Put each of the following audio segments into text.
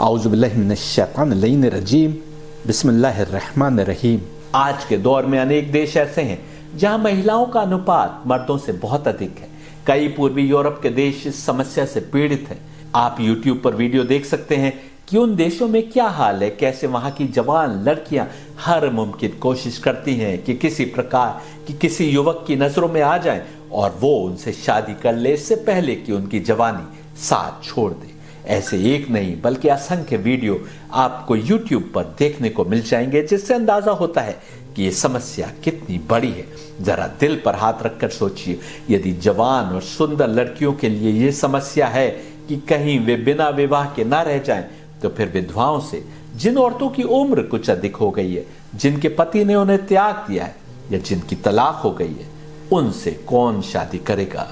औज़ुबिल्लाहिमिनश्शैतानिर्रजीम बिस्मिल्लाहिर्रहमानिर्रहीम। आज के दौर में अनेक देश ऐसे हैं जहां महिलाओं का अनुपात मर्दों से बहुत अधिक है। कई पूर्वी यूरोप के देश इस समस्या से पीड़ित हैं। आप YouTube पर वीडियो देख सकते हैं कि उन देशों में क्या हाल है, कैसे वहां की जवान लड़कियां हर मुमकिन कोशिश करती हैं कि किसी प्रकार की किसी युवक की नजरों में आ जाएं और वो उनसे शादी कर ले इससे पहले कि उनकी जवानी साथ छोड़ दे। ऐसे एक नहीं बल्कि असंख्य वीडियो आपको YouTube पर देखने को मिल जाएंगे, जिससे अंदाजा होता है कि ये समस्या कितनी बड़ी है। जरा दिल पर हाथ रखकर सोचिए, यदि जवान और सुंदर लड़कियों के लिए ये समस्या है कि कहीं वे बिना विवाह के ना रह जाएं, तो फिर विधवाओं से, जिन औरतों की उम्र कुछ अधिक हो गई है, जिनके पति ने उन्हें त्याग दिया है या जिनकी तलाक हो गई है, उनसे कौन शादी करेगा।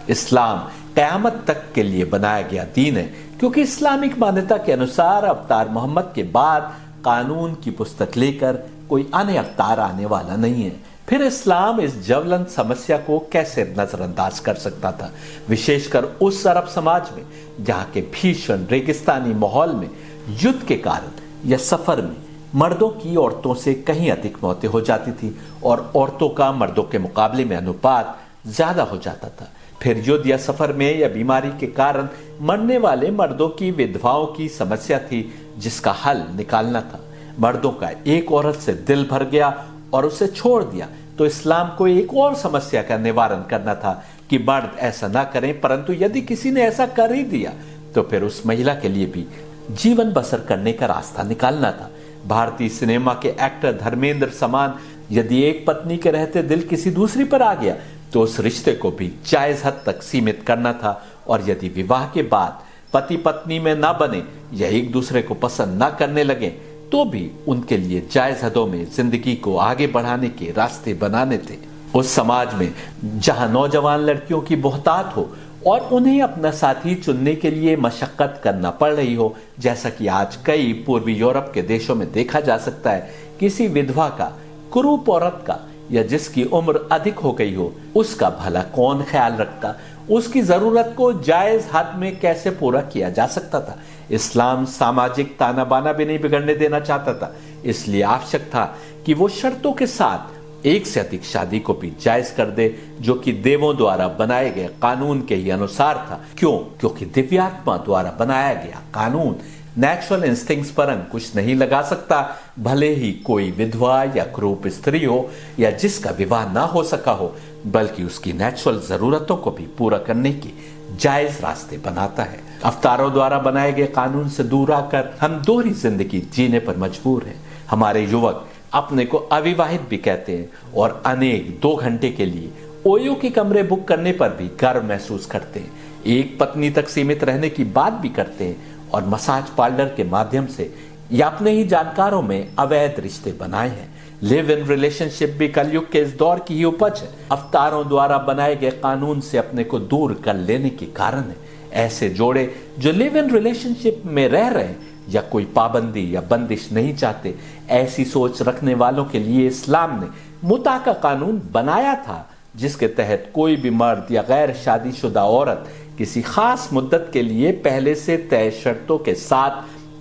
इस्लाम क़यामत तक के लिए बनाया गया दीन है, क्योंकि इस्लामिक मान्यता के अनुसार अवतार मोहम्मद के बाद कानून की पुस्तक लेकर कोई अन्य अवतार आने वाला नहीं है। फिर इस्लाम इस ज्वलंत समस्या को कैसे नजरअंदाज कर सकता था, विशेषकर उस अरब समाज में जहां के भीषण रेगिस्तानी माहौल में युद्ध के कारण या सफर में मर्दों की औरतों से कहीं अधिक मौतें हो जाती थी और औरतों का मर्दों के मुकाबले में अनुपात ज्यादा हो जाता था। फिर युद्ध या सफर में या बीमारी के कारण मरने वाले मर्दों की विधवाओं की समस्या थी, जिसका हल निकालना था। मर्दों का एक औरत से दिल भर गया और उसे छोड़ दिया, तो इस्लाम को एक और समस्या का निवारण करना था कि मर्द ऐसा ना करें, परंतु यदि किसी ने ऐसा कर ही दिया तो फिर उस महिला के लिए भी जीवन बसर करने का रास्ता निकालना था। भारतीय सिनेमा के एक्टर धर्मेंद्र समान यदि एक पत्नी के रहते दिल किसी दूसरी पर आ गया तो उस रिश्ते को भी जायज हद तक सीमित करना था, और यदि विवाह के बाद पति पत्नी में ना बने या एक दूसरे को पसंद ना करने लगे तो भी उनके लिए जायज हदों में जिंदगी को आगे बढ़ाने के रास्ते बनाने थे। उस समाज में जहां नौजवान लड़कियों की बहुतात हो और उन्हें अपना साथी चुनने के लिए मशक्कत करना पड़ रही हो, जैसा कि आज कई पूर्वी यूरोप के देशों में देखा जा सकता है, किसी विधवा का, कुरूप औरत का या जिसकी उम्र अधिक हो गई हो, उसका भला कौन ख्याल रखता, उसकी जरूरत को जायज हद में कैसे पूरा किया जा सकता था। इस्लाम सामाजिक ताना बाना भी नहीं बिगड़ने देना चाहता था, इसलिए आवश्यक था कि वो शर्तों के साथ एक से अधिक शादी को भी जायज कर दे, जो कि देवों द्वारा बनाए गए कानून के ही अनुसार था। क्यों? क्योंकि दिव्यात्मा द्वारा बनाया गया कानून नेचुरल इंस्टिंक्ट्स पर अंकुश नहीं लगा सकता, भले ही कोई विधवा या क्रूप स्त्री हो या जिसका विवाह ना हो सका हो, बल्कि उसकी नेचुरल जरूरतों को भी पूरा करने की जायज रास्ते बनाता है। अवतारों द्वारा बनाए गए कानून से दूर आकर हम दोहरी जिंदगी जीने पर मजबूर हैं। हमारे युवक अपने को अविवाहित भी कहते हैं और अनेक 2 घंटे के लिए ओयो के कमरे बुक करने पर भी गर्व महसूस करते हैं। एक पत्नी तक सीमित रहने की बात भी करते हैं और मसाज पार्लर के माध्यम से या अपने ही जानकारों में अवैध रिश्ते बनाए हैं। लिव इन रिलेशनशिप भी कलयुग के इस दौर की ही उपज है। अवतारों द्वारा बनाए गए कानून से अपने को दूर कर लेने के कारण है। ऐसे जोड़े जो लिव इन रिलेशनशिप में रह रहे हैं या कोई पाबंदी या बंदिश नहीं चाहते, ऐसी सोच रखने वालों के लिए इस्लाम ने मुता का कानून बनाया था, जिसके तहत कोई भी मर्द या गैर शादीशुदा औरत किसी खास मुद्दत के लिए पहले से तय शर्तों के साथ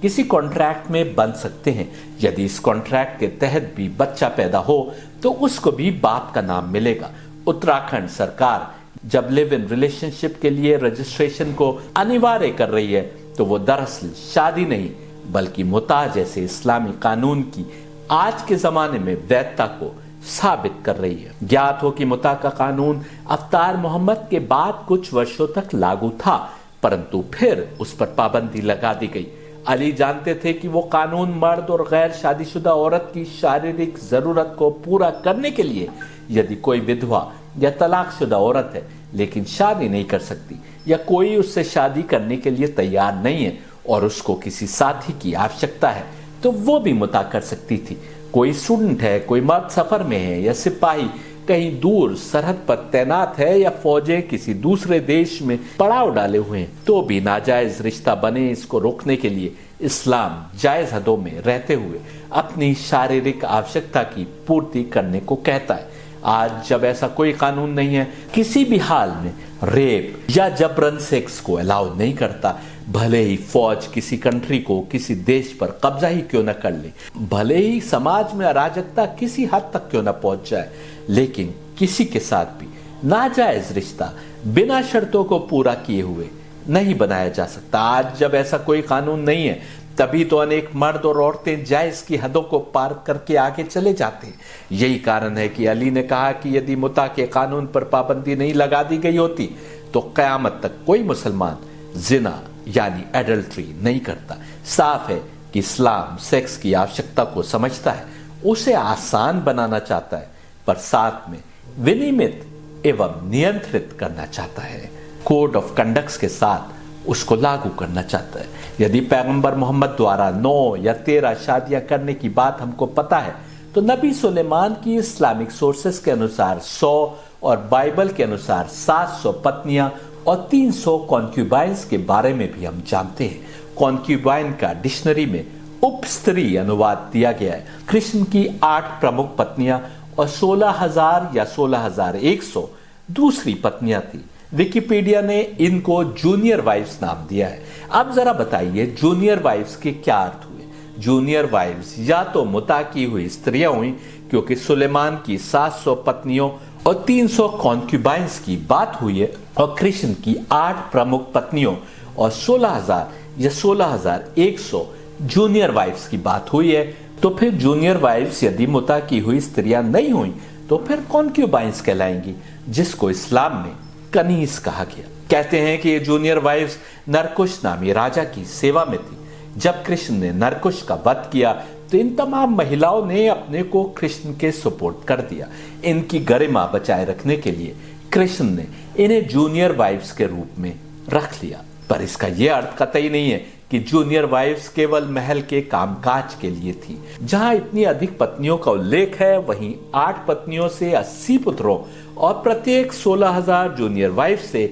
किसी कॉन्ट्रैक्ट में बंध सकते हैं। यदि इस कॉन्ट्रैक्ट के तहत भी बच्चा पैदा हो तो उसको भी बाप का नाम मिलेगा। उत्तराखंड सरकार जब लिव इन रिलेशनशिप के लिए रजिस्ट्रेशन को अनिवार्य कर रही है तो वो दरअसल शादी नहीं बल्कि मुता जैसे इस्लामी कानून की आज के जमाने में वैधता को साबित कर रही है। ज्ञात हो कि मुता का कानून अवतार मोहम्मद के बाद कुछ वर्षों तक लागू था, परंतु फिर उस पर पाबंदी लगा दी गई। अली जानते थे कि वो कानून मर्द और गैर शादीशुदा औरत की शारीरिक जरूरत को पूरा करने के लिए, यदि कोई विधवा या तलाकशुदा औरत है लेकिन शादी नहीं कर सकती या कोई उससे शादी करने के लिए तैयार नहीं है और उसको किसी साथी की आवश्यकता है, तो वो भी मुता कर सकती थी। कोई स्टूडेंट है, कोई मर्द सफर में है या सिपाही कहीं दूर सरहद पर तैनात है या फौजें किसी दूसरे देश में पड़ाव डाले हुए हैं, तो भी नाजायज रिश्ता बने, इसको रोकने के लिए इस्लाम जायज हदों में रहते हुए अपनी शारीरिक आवश्यकता की पूर्ति करने को कहता है। आज जब ऐसा कोई कानून नहीं है, किसी भी हाल में रेप या जबरन सेक्स को अलाउ नहीं करता, भले ही फौज किसी कंट्री को, किसी देश पर कब्जा ही क्यों न कर ले, भले ही समाज में अराजकता किसी हद तक क्यों न पहुंच जाए, लेकिन किसी के साथ भी नाजायज रिश्ता बिना शर्तों को पूरा किए हुए नहीं बनाया जा सकता। आज जब ऐसा कोई कानून नहीं है, तभी तो अनेक मर्द और औरतें जायज की हदों को पार करके आगे चले जाते हैं। यही कारण है कि अली ने कहा कि यदि मुता के कानून पर पाबंदी नहीं लगा दी गई होती तो कयामत तक कोई मुसलमान जिना यानी एडल्ट्री नहीं करता। साफ है कि इस्लाम सेक्स की आवश्यकता को समझता है, उसे आसान बनाना चाहता है, पर साथ में विनियमित एवं नियंत्रित करना चाहता है। कोड ऑफ कंडक्ट के साथ उसको लागू करना चाहता है। यदि पैगंबर मोहम्मद द्वारा 9 या 13 शादियां करने की बात हमको पता है, तो नबी सुलेमान की इस्लामिक सोर्सेस के अनुसार 100 और बाइबल के अनुसार 700 पत्नियां और 300 कॉन्क्यूबाइंस के बारे में भी हम जानते हैं। कॉन्क्यूबाइन का डिक्शनरी में उपस्त्री अनुवाद दिया गया है। कृष्ण की 8 प्रमुख पत्नियां और 16,000 या 16,100 दूसरी पत्नियां थी। विकिपीडिया ने इनको जूनियर वाइफ्स नाम दिया है। अब जरा बताइए जूनियर वाइफ्स के क्या अर्थ हुए। जूनियर वाइफ्स या तो मुता की हुई स्त्रियां हुई, क्योंकि सुलेमान की 700 पत्नियों और 300 कॉन्क्यूबाइंस की बात हुई है, और कृष्ण की 8 प्रमुख पत्नियों और 16,000 या 16,100 जूनियर वाइफ्स की बात हुई है। तो फिर जूनियर वाइफ्स यदि मुता की हुई स्त्रियां नहीं हुई तो फिर कॉन्क्यूबाइंस कहलाएंगी, जिसको इस्लाम में कनीस कहा गया। कहते हैं कि ये जूनियर वाइफ्स नरकुश नामी राजा की सेवा में थी। जब कृष्ण ने नरकुश का वध किया तो इन तमाम महिलाओं ने अपने को कृष्ण के सुपुर्द कर दिया। इनकी गरिमा बचाए रखने के लिए कृष्ण ने इन्हें जूनियर वाइफ्स के रूप में रख लिया। पर इसका यह अर्थ कतई नहीं है कि जूनियर वाइफ्स केवल महल के कामकाज के लिए थी। जहां इतनी अधिक पत्नियों का उल्लेख है, वहीं 8 पत्नियों से 80 पुत्रों और प्रत्येक 16,000 जूनियर वाइफ से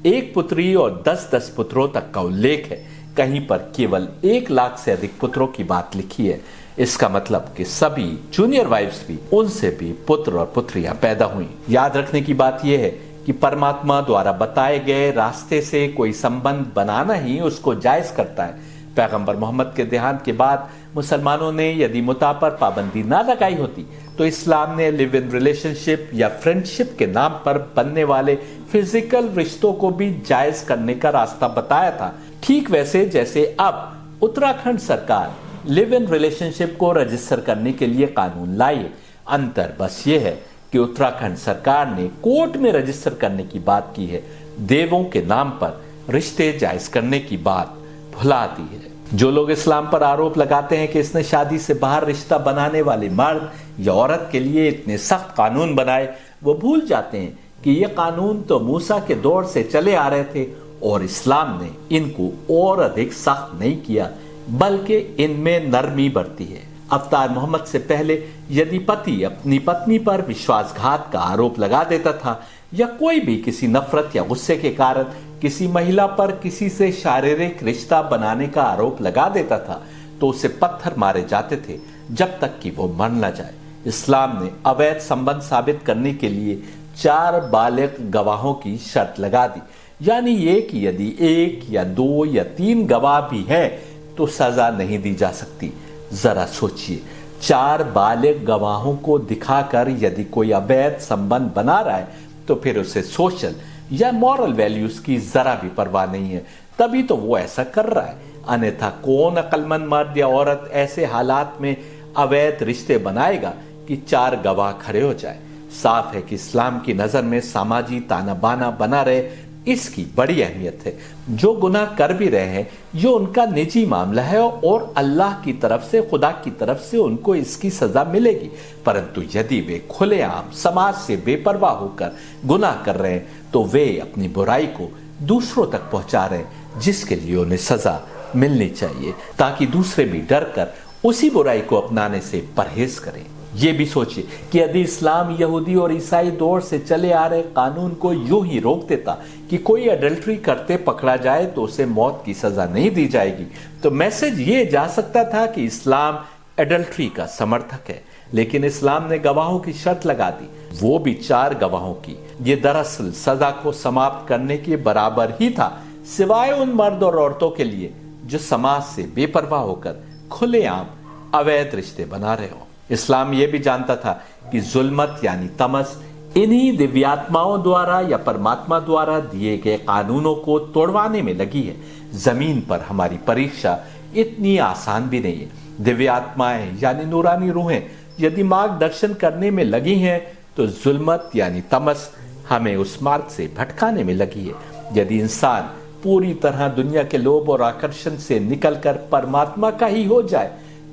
1 पुत्री और 10-10 पुत्रों तक का उल्लेख है। कहीं पर केवल 1 लाख से अधिक पुत्रों की बात लिखी है। इसका मतलब कि सभी जूनियर वाइफ्स भी, उनसे भी पुत्र और पुत्रियां पैदा हुई। याद रखने की बात यह है कि परमात्मा द्वारा बताए गए रास्ते से कोई संबंध बनाना ही उसको जायज करता है। पैगंबर मोहम्मद के देहांत के बाद मुसलमानों ने यदि मुता पर पाबंदी ना लगाई होती तो इस्लाम ने लिव इन रिलेशनशिप या फ्रेंडशिप के नाम पर बनने वाले फिजिकल रिश्तों को भी जायज करने का रास्ता बताया था। ठीक वैसे जैसे अब उत्तराखंड सरकार लिव इन रिलेशनशिप को रजिस्टर करने के लिए कानून लाई। अंतर बस ये है कि उत्तराखंड सरकार ने कोर्ट में रजिस्टर करने की बात की है, देवों के नाम पर रिश्ते जायज करने की बात भुला दी है। जो लोग इस्लाम पर आरोप लगाते हैं कि इसने शादी से बाहर रिश्ता बनाने वाले मर्द या औरत के लिए इतने सख्त कानून बनाए, वो भूल जाते हैं कि ये कानून तो मूसा के दौर से चले आ रहे थे और इस्लाम ने इनको और अधिक सख्त नहीं किया, बल्कि इनमें नरमी बरती है। अवतार मोहम्मद से पहले यदि पति अपनी पत्नी पर विश्वासघात का आरोप लगा देता था या कोई भी किसी नफरत या गुस्से के कारण किसी महिला पर किसी से शारीरिक रिश्ता बनाने का आरोप लगा देता था तो उसे पत्थर मारे जाते थे जब तक कि वो मर न जाए। इस्लाम ने अवैध संबंध साबित करने के लिए 4 बालिग गवाहों की शर्त लगा दी, यानी ये कि यदि 1 या 2 या 3 गवाह भी हैं तो सजा नहीं दी जा सकती। जरा सोचिए, 4 बालिग गवाहों को दिखाकर यदि कोई अवैध संबंध बना रहा है तो फिर उसे सोशल या मॉरल वैल्यूज की जरा भी परवाह नहीं है, तभी तो वो ऐसा कर रहा है। अन्यथा कौन अक्लमंद मर्द या औरत ऐसे हालात में अवैध रिश्ते बनाएगा कि 4 गवाह खड़े हो जाए। साफ है कि इस्लाम की नजर में सामाजिक ताना बाना बना रहे, इसकी बड़ी अहमियत है। जो गुनाह कर भी रहे हैं ये उनका निजी मामला है और अल्लाह की तरफ से, खुदा की तरफ से उनको इसकी सजा मिलेगी। परंतु यदि वे खुलेआम समाज से बेपरवाह होकर गुनाह कर रहे हैं तो वे अपनी बुराई को दूसरों तक पहुंचा रहे हैं, जिसके लिए उन्हें सजा मिलनी चाहिए, ताकि दूसरे भी डर कर उसी बुराई को अपनाने से परहेज करें। ये भी सोचिए कि यदि इस्लाम यहूदी और ईसाई दौर से चले आ रहे कानून को यूं ही रोक देता कि कोई अडल्ट्री करते पकड़ा जाए तो उसे मौत की सजा नहीं दी जाएगी, तो मैसेज ये जा सकता था कि इस्लाम अडल्ट्री का समर्थक है। लेकिन इस्लाम ने गवाहों की शर्त लगा दी, वो भी 4 गवाहों की। ये दरअसल सजा को समाप्त करने के बराबर ही था, सिवाय उन मर्द और औरतों के लिए जो समाज से बेपरवाह होकर खुलेआम अवैध रिश्ते बना रहे हो। इस्लाम यह भी जानता था कि जुल्मत यानी तमस इन्हीं दिव्यात्माओं द्वारा या परमात्मा द्वारा दिए गए कानूनों को तोड़वाने में लगी है। जमीन पर हमारी परीक्षा इतनी आसान भी नहीं है। दिव्यात्माएं यानी नूरानी रूहें यदि मार्गदर्शन करने में लगी हैं, तो जुल्मत यानी तमस हमें उस मार्ग से भटकाने में लगी है। यदि इंसान पूरी तरह दुनिया के लोभ और आकर्षण से निकलकर परमात्मा का ही हो जाए,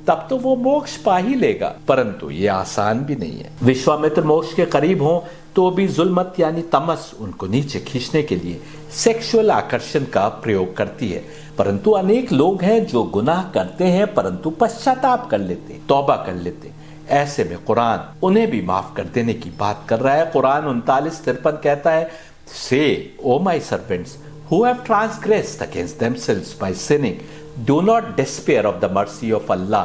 तब तो वो मोक्ष पा ही लेगा, परंतु ये आसान भी नहीं है। विश्वामित्र मोक्ष के करीब हों तो भी जुल्मत यानी तमस उनको नीचे खींचने के लिए सेक्सुअल आकर्षण का प्रयोग करती है। परंतु अनेक लोग हैं जो गुनाह करते हैं परंतु पश्चाताप कर लेते, तौबा कर लेते। ऐसे में कुरान उन्हें भी माफ कर देने की बात कर रहा है। कुरान 39:53 कहता है, से oh my servants who have transgressed against themselves by sinning, do not despair of the mercy of Allah.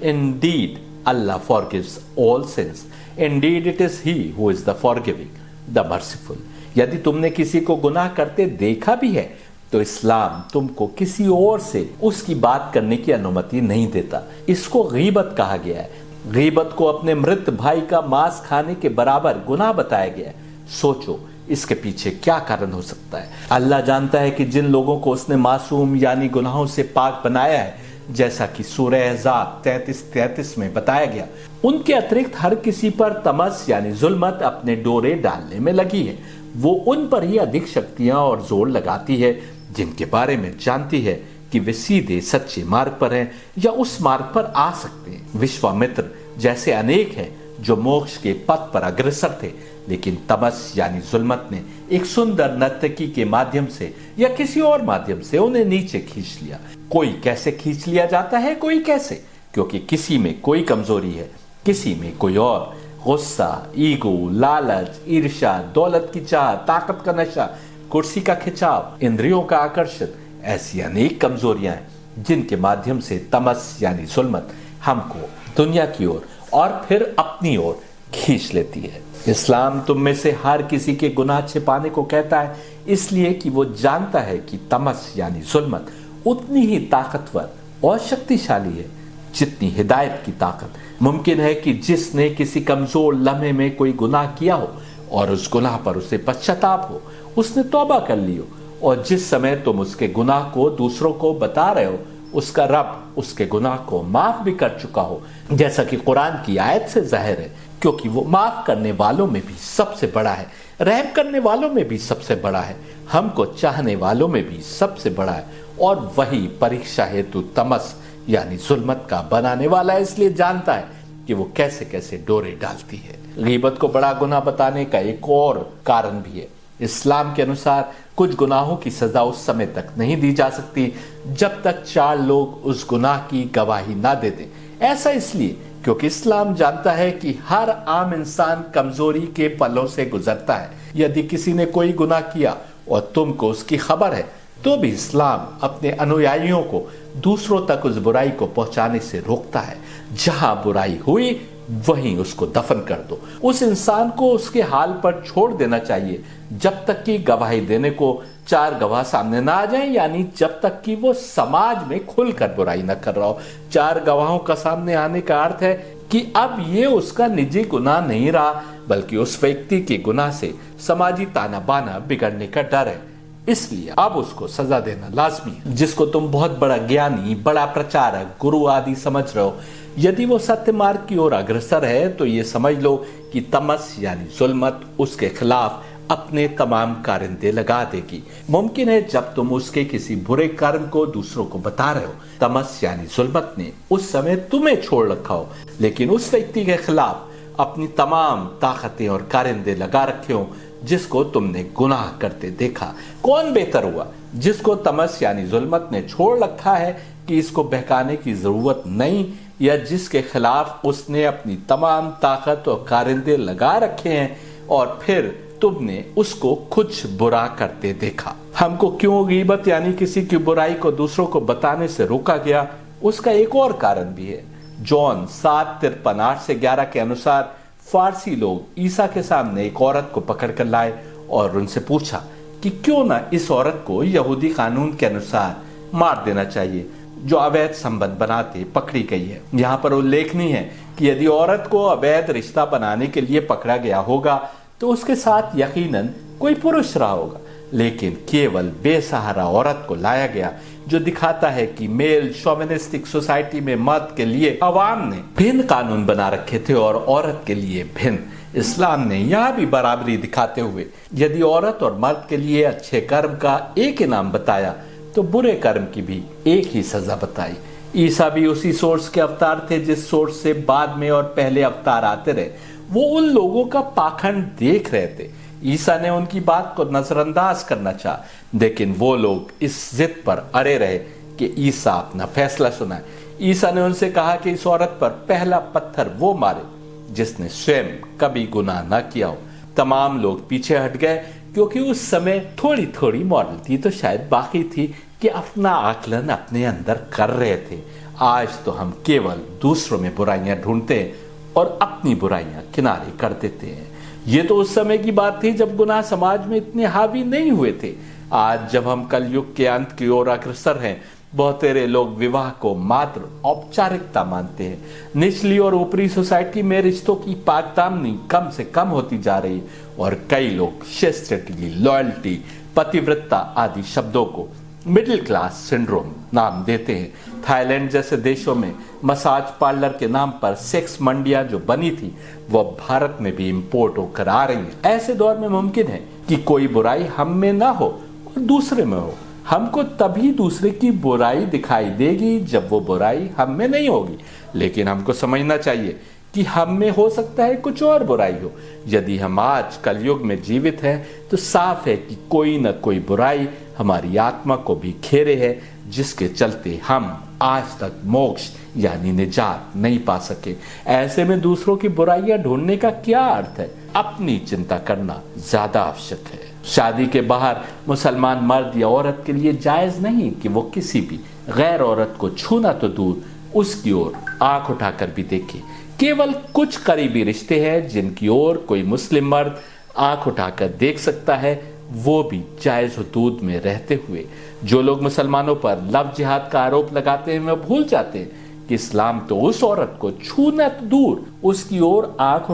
Indeed, Allah forgives all sins. Indeed, it is He who is the forgiving, the merciful. यदि तुमने किसी को गुनाह करते देखा भी है, तो इस्लाम तुमको किसी और से उसकी बात करने की अनुमति नहीं देता। इसको गीबत कहा गया है। गीबत को अपने मृत भाई का मांस खाने के बराबर गुनाह बताया गया है। सोचो इसके पीछे क्या कारण हो सकता है। अल्लाह जानता है कि जिन लोगों को उसने मासूम यानी गुनाहों से पाक बनाया है, जैसा कि सूरह अहज़ाब 33:33 में बताया गया, उनके अतिरिक्त हर किसी पर तमस यानी जुल्मत अपने डोरे डालने में लगी है। वो उन पर ही अधिक शक्तियां और जोर लगाती है जिनके बारे में जानती है कि वे सीधे सच्चे मार्ग पर हैं या उस मार्ग पर आ सकते हैं। विश्वामित्र जैसे अनेक हैं जो मोक्ष के पथ पर अग्रसर थे, लेकिन तमस यानी जुल्मत ने एक सुंदर नर्तकी के माध्यम से या किसी और माध्यम से उन्हें नीचे खींच लिया। कोई कैसे खींच लिया जाता है, कोई कैसे, क्योंकि किसी में कोई कमजोरी है, किसी में कोई और। गुस्सा, ईगो, लालच, ईर्ष्या, दौलत की चाह, ताकत का नशा, कुर्सी का खिंचाव, इंद्रियों का आकर्षण, ऐसी अनेक कमजोरियां हैं जिनके माध्यम से तमस यानी जुल्मत हमको दुनिया की ओर और फिर अपनी ओर खींच लेती है। इस्लाम तुम में से हर किसी के गुनाह छिपाने को कहता है, इसलिए कि वो जानता है कि तमस यानी जुल्मत उतनी ही ताकतवर और शक्तिशाली है जितनी हिदायत की ताकत। मुमकिन है कि जिसने किसी कमजोर लम्हे में कोई गुनाह किया हो और उस गुनाह पर उसे पश्चाताप हो, उसने तौबा कर ली हो, और जिस समय तुम उसके गुनाह को दूसरों को बता रहे हो, उसका रब उसके गुनाह को माफ भी कर चुका हो, जैसा कि कुरान की आयत से जाहिर है, क्योंकि वो माफ करने वालों में भी सबसे बड़ा है, रहम करने वालों में भी सबसे बड़ा है, हमको चाहने वालों में भी सबसे बड़ा है, और वही परीक्षा हेतु तमस यानी जुल्मत का बनाने वाला है, इसलिए जानता है कि वो कैसे कैसे डोरे डालती है। गीबत को बड़ा गुनाह बताने का एक और कारण भी है। इस्लाम के अनुसार कुछ गुनाहों की सजा उस समय तक नहीं दी जा सकती जब तक 4 लोग उस गुनाह की गवाही ना दे दें। ऐसा इसलिए क्योंकि इस्लाम जानता है कि हर आम इंसान कमजोरी के पलों से गुजरता है। यदि किसी ने कोई गुनाह किया और तुमको उसकी खबर है, तो भी इस्लाम अपने अनुयायियों को दूसरों तक उस बुराई को पहुंचाने से रोकता है। जहां बुराई हुई वहीं उसको दफन कर दो। उस इंसान को उसके हाल पर छोड़ देना चाहिए जब तक कि गवाही देने को 4 गवाह सामने ना आ जाएं, यानी जब तक कि वो समाज में खुलकर बुराई न कर रहा हो। 4 गवाहों का सामने आने का अर्थ है कि अब ये उसका निजी गुनाह नहीं रहा, बल्कि उस व्यक्ति के गुनाह से समाजी ताना बाना बिगड़ने का डर है, इसलिए अब उसको सजा देना लाजमी है। जिसको तुम बहुत बड़ा ज्ञानी, बड़ा प्रचारक, गुरु आदि समझ रहे हो, यदि वो सत्य मार्ग की ओर अग्रसर है, तो ये समझ लो कि तमस यानी जुल्मत उसके खिलाफ अपने तमाम कारिंदे लगा देगी। मुमकिन है जब तुम उसके किसी बुरे कर्म को दूसरों को बता रहे हो, तमस यानी जुल्मत ने उस समय तुम्हें छोड़ रखा हो, लेकिन उस व्यक्ति के खिलाफ अपनी तमाम ताकतें और कारिंदे लगा रखे हो जिसको तुमने गुनाह करते देखा। कौन बेहतर हुआ, जिसको तमस यानी जुल्मत ने छोड़ रखा है कि इसको बहकाने की जरूरत नहीं, या जिसके खिलाफ उसने अपनी तमाम ताकत और कारिंदे लगा रखे हैं और फिर तुमने उसको कुछ बुरा करते देखा। हमको क्यों गीबत यानी किसी की बुराई को दूसरों को बताने से रोका गया, उसका एक और कारण भी है। जॉन 7:53 8 से 11 के अनुसार फारसी लोग ईसा के सामने एक औरत को पकड़ कर लाए और उनसे पूछा कि क्यों ना इस औरत को यहूदी कानून के अनुसार मार देना चाहिए, जो अवैध संबंध बनाते पकड़ी गई है। यहाँ पर उल्लेखनीय है कि यदि औरत को अवैध रिश्ता बनाने के लिए पकड़ा गया होगा तो उसके साथ यकीनन कोई पुरुष रहा होगा, लेकिन केवल बेसहारा औरत को लाया गया, जो दिखाता है कि मेल शोविनिस्टिक सोसाइटी में मर्द के लिए अवाम ने भिन्न कानून बना रखे थे और औरत के लिए भिन्न। इस्लाम ने यह भी बराबरी दिखाते हुए यदि औरत और मर्द के लिए अच्छे कर्म का एक इनाम बताया तो बुरे कर्म की भी एक ही सजा बताई। ईसा भी उसी सोर्स के अवतार थे जिस सोर्स से बाद में और पहले अवतार आते रहे। वो उन लोगों का पाखंड देख रहे थे। ईसा ने उनकी बात को नजरअंदाज करना चाहा, लेकिन वो लोग इस जिद पर अड़े रहे कि ईसा अपना फैसला सुनाए। ईसा ने उनसे कहा कि इस औरत पर पहला पत्थर वो मारे जिसने स्वयं कभी गुनाह न किया हो। तमाम लोग पीछे हट गए क्योंकि उस समय थोड़ी थोड़ी मॉडलिटी तो शायद बाकी थी कि अपना आकलन अपने अंदर कर रहे थे। आज तो हम केवल दूसरों में बुराइयां ढूंढते हैं और अपनी बुराइयां किनारे कर देते हैं। ये तो उस समय की बात थी जब गुनाह समाज में इतने हावी नहीं हुए थे। आज जब हम कलयुग के अंत की ओर अग्रसर हैं, बहुतेरे लोग विवाह को मात्र औपचारिकता मानते हैं। निचली और ऊपरी सोसाइटी में रिश्तों की पाकदामनी कम से कम होती जा रही और कई लोग चेस्टिटी, लॉयल्टी, पतिव्रता आदि शब्दों को मिडिल क्लास सिंड्रोम नाम देते हैं। थाईलैंड जैसे देशों में मसाज पार्लर के नाम पर सेक्स मंडियां जो बनी थी वह भारत में भी इंपोर्ट होकर आ रही है। ऐसे दौर में मुमकिन है कि कोई बुराई हम में ना हो और दूसरे में हो। हमको तभी दूसरे की बुराई दिखाई देगी जब वो बुराई हम में नहीं होगी, लेकिन हमको समझना चाहिए कि हम में हो सकता है कुछ और बुराई हो। यदि हम आज कलयुग में जीवित हैं तो साफ है कि कोई न कोई बुराई हमारी आत्मा को भी घेरे है, जिसके चलते हम आज तक मोक्ष यानी निजात नहीं पा सके। ऐसे में दूसरों की बुराइयां ढूंढने का क्या अर्थ है? अपनी चिंता करना ज्यादा आवश्यक है। शादी के बाहर मुसलमान मर्द या औरत के लिए जायज नहीं कि वो किसी भी गैर औरत को छूना तो दूर उसकी ओर आंख उठाकर भी देखे। केवल कुछ करीबी रिश्ते हैं जिनकी ओर कोई मुस्लिम मर्द आंख उठाकर देख सकता है, वो भी जायज हुदूद में रहते हुए। जो लोग मुसलमानों पर लव जिहाद का आरोप लगाते हैं वे भूल जाते हैं कि इस्लाम तो उस औरत को छूना तो दूर उसकी ओर आंख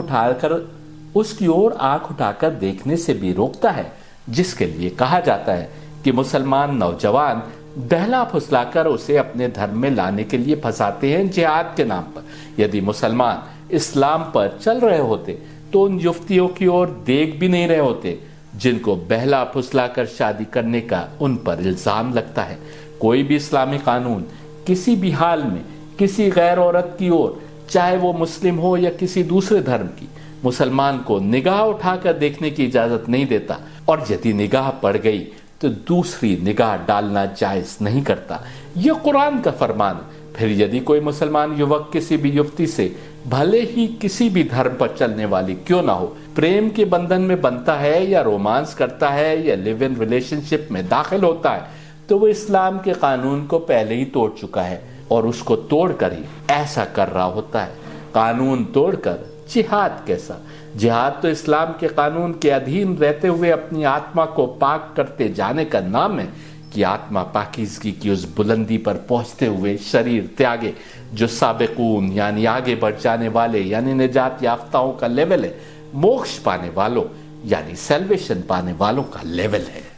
उठाकर देखने से भी रोकता है, जिसके लिए कहा जाता है कि मुसलमान नौजवान बहला फुसलाकर उसे अपने धर्म में लाने के लिए फंसाते हैं जिहाद के नाम पर। यदि मुसलमान इस्लाम पर चल रहे होते तो उन युवतियों की ओर देख भी नहीं रहे होते जिनको बहला फुसलाकर शादी करने का उन पर इल्जाम लगता है। कोई भी इस्लामी कानून किसी भी हाल में किसी गैर औरत की ओर, चाहे वो मुस्लिम हो या किसी दूसरे धर्म की, मुसलमान को निगाह उठाकर देखने की इजाजत नहीं देता, और यदि निगाह पड़ गई तो दूसरी निगाह डालना जायज नहीं करता। यह कुरान का फरमान है। फिर यदि कोई मुसलमान युवक किसी भी युवती से भले ही किसी भी धर्म पर चलने वाली क्यों ना हो प्रेम के बंधन में बनता है या रोमांस करता है या लिव इन रिलेशनशिप में दाखिल होता है तो वो इस्लाम के कानून को पहले ही तोड़ चुका है और उसको तोड़कर ही ऐसा कर रहा होता है। कानून तोड़कर जिहाद कैसा? जिहाद तो इस्लाम के कानून के अधीन रहते हुए अपनी आत्मा को पाक करते जाने का नाम है कि आत्मा पाकीज़गी की उस बुलंदी पर पहुंचते हुए शरीर त्यागे जो साबिकून यानी आगे बढ़ जाने वाले यानी निजात याफ्ताओं का लेवल है, मोक्ष पाने वालों यानी सैल्वेशन पाने वालों का लेवल है।